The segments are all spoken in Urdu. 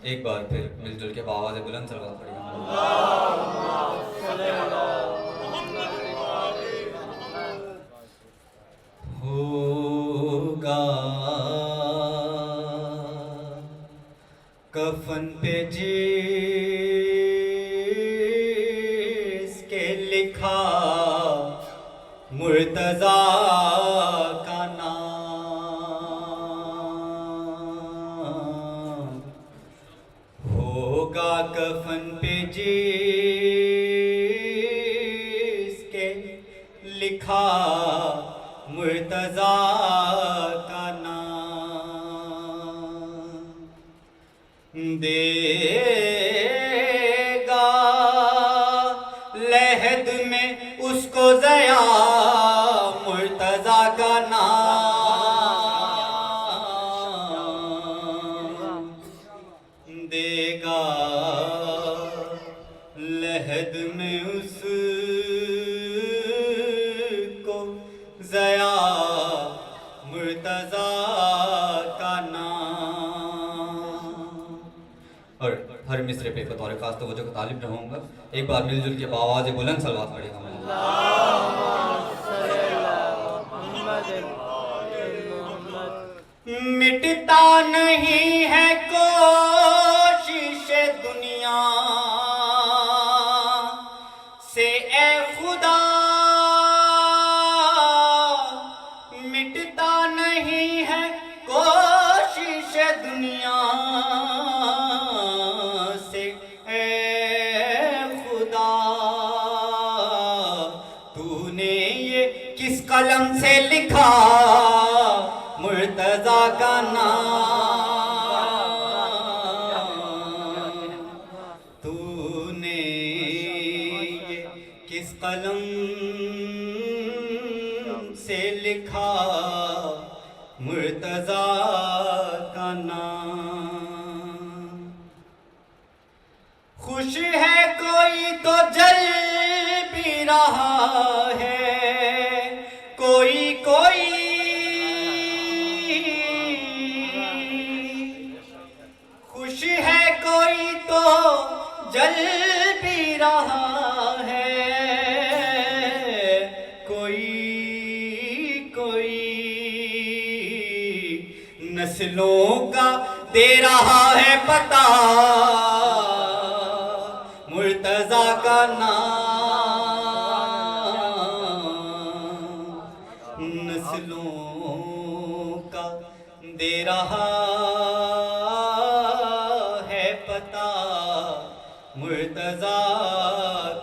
ایک بار پھر مل جل کے آواز بلند سلوات پڑھیے. ہوگا کفن پہ جس کے لکھا مرتضیٰ کا نام. ہوگا کفن پہ جس کے لکھا مرتضیٰ کا نام. دے گا لحد میں اس کو ضیا مرتضیٰ کا نام. دے گا لحد میں اس کو ضیا مرتضیٰ کا نام. اور ہر مصرے پہ بطور خاص توجہ کا طالب رہوں گا. ایک بار مل جل کے بآواز بلند سلوات پڑھے گا. مٹتا نہیں ہے کوشش دنیا سے اے خدا, مٹتا نہیں ہے کوشش دنیا سے اے خدا. تو نے یہ کس قلم سے لکھا مرتضیٰ کا نام. تو نے یہ کس قلم سے لکھا مرتضیٰ کا نام. خوش ہے کوئی تو جل بھی رہا ہے, کوئی کوئی خوش ہے کوئی تو جل بھی رہا ہے, کوئی کوئی نسلوں کا دے رہا ہے پتہ مرتضیٰ کا نام. نسلوں کا دے رہا ہے پتہ مرتضیٰ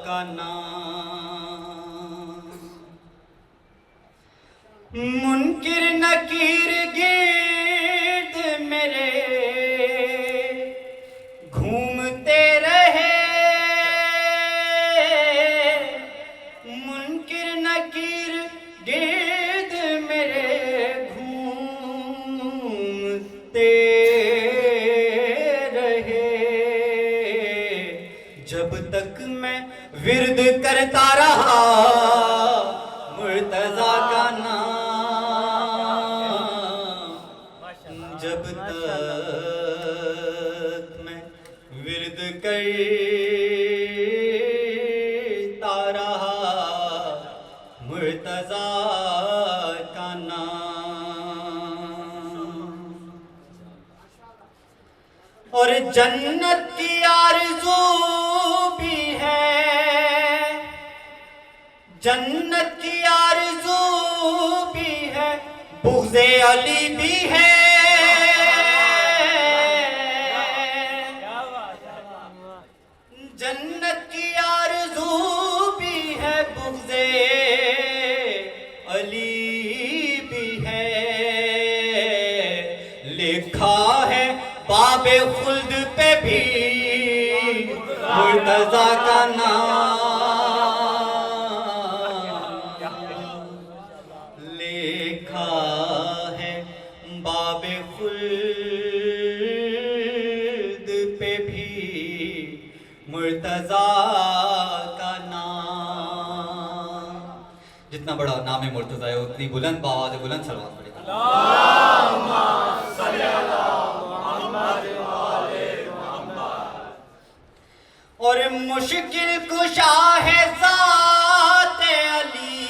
کا نام. منکر نکیر گرد میرے گھومتے رہے, منکر نکیر گرد میرے گھومتے رہے. جب تک میں ورد کرتا رہا مرتضیٰ کا نام, جب تک میں ورد کرتا رہا مرتضیٰ کا نام. اور جنت کی آرزو بھی ہے, جنت کی آرزو بھی ہے, بغض علی بھی ہے. جنت کی آرزو بھی ہے, بغض علی بھی ہے. لکھا ہے باب خلد پہ بھی مرتضیٰ کا نام. لکھا ہے باب خلد پہ بھی مرتضیٰ کا نام. جتنا بڑا نام مرتضیٰ ہے اتنی بلند بآواز بلند سلوات پڑھے گا. اور مشکل کشا ہے ذات علی،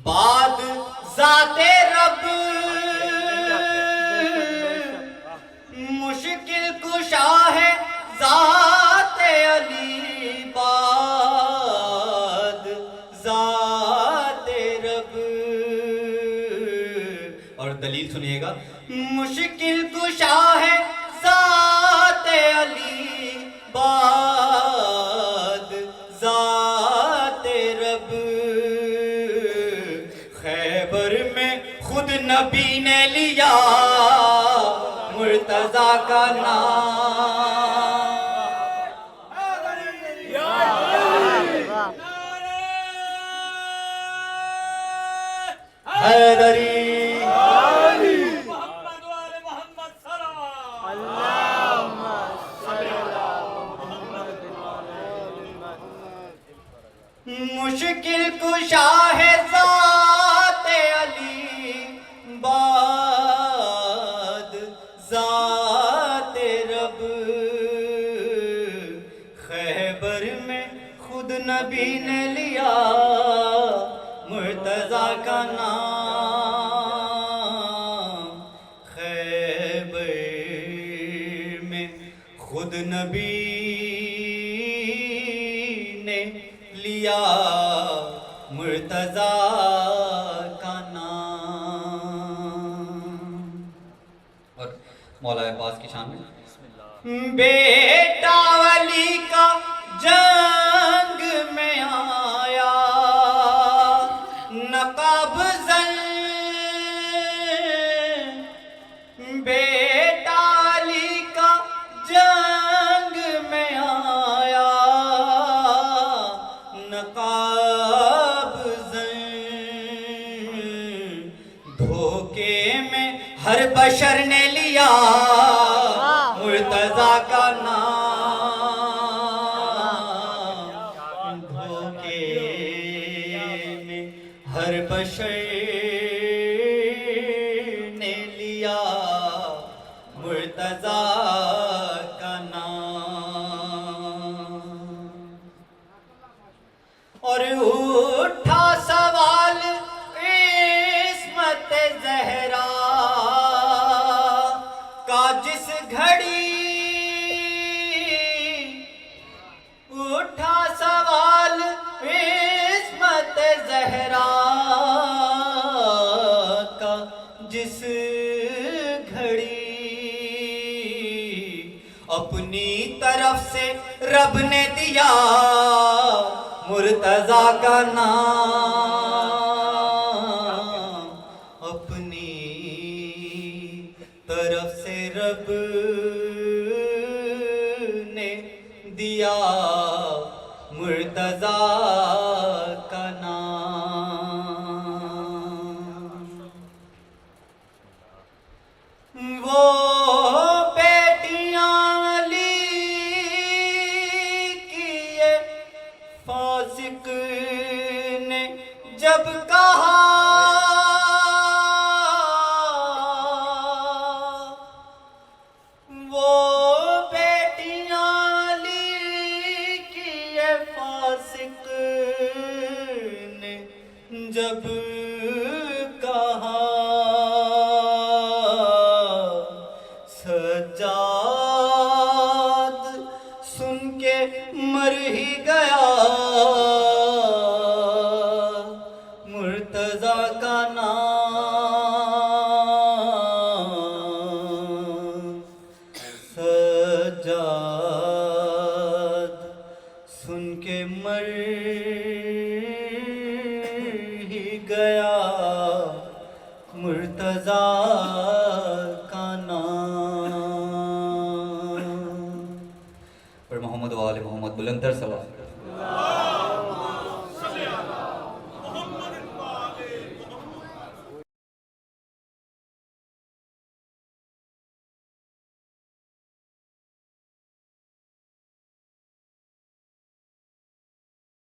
بعد ذات رب، مشکل کشا ہے ذات علی، بعد ذات رب. اور دلیل سنیے گا، مشکل کشا ہے ذات علی، بعد ذات رب. خیبر میں خود نبی نے لیا مرتضیٰ کا نام. حیدری مشکل کشا ہے ذات علی، بعد ذات رب. خیبر میں خود نبی نے لیا مرتضیٰ کا نام. خیبر میں خود نبی نے لیا مرتضیٰ کا نام. اور مولا عباس کی شان میں بیٹا ولی کا جنگ میں آیا نقاب زن، بیٹا علی کا جنگ میں آیا نقاب زن. دھوکے میں ہر بشر نے لیا مرتضیٰ کا نام. دھوکے میں ہر بشر نے لیا مرتضیٰ کا نام. اور اٹھا سوال عصمت زہرا کا جس گھڑی، اٹھا سوال عصمت زہرا کا جس گھڑی، اپنی طرف سے رب نے دیا مرتضیٰ کا نام. اپنی طرف سے رب نے دیا مرتضیٰ کا نام. وہ بیٹیاں علی کی فاسق نے جب کہا، وہ بیٹیاں علی کی فاسق نے جب کہا، سجاد سن کے مر ہی گیا مرتضیٰ کا نام. سجاد سن کے مر ہی گیا مرتضیٰ کا نام. اور محمد و آل محمد بلندر صلوات.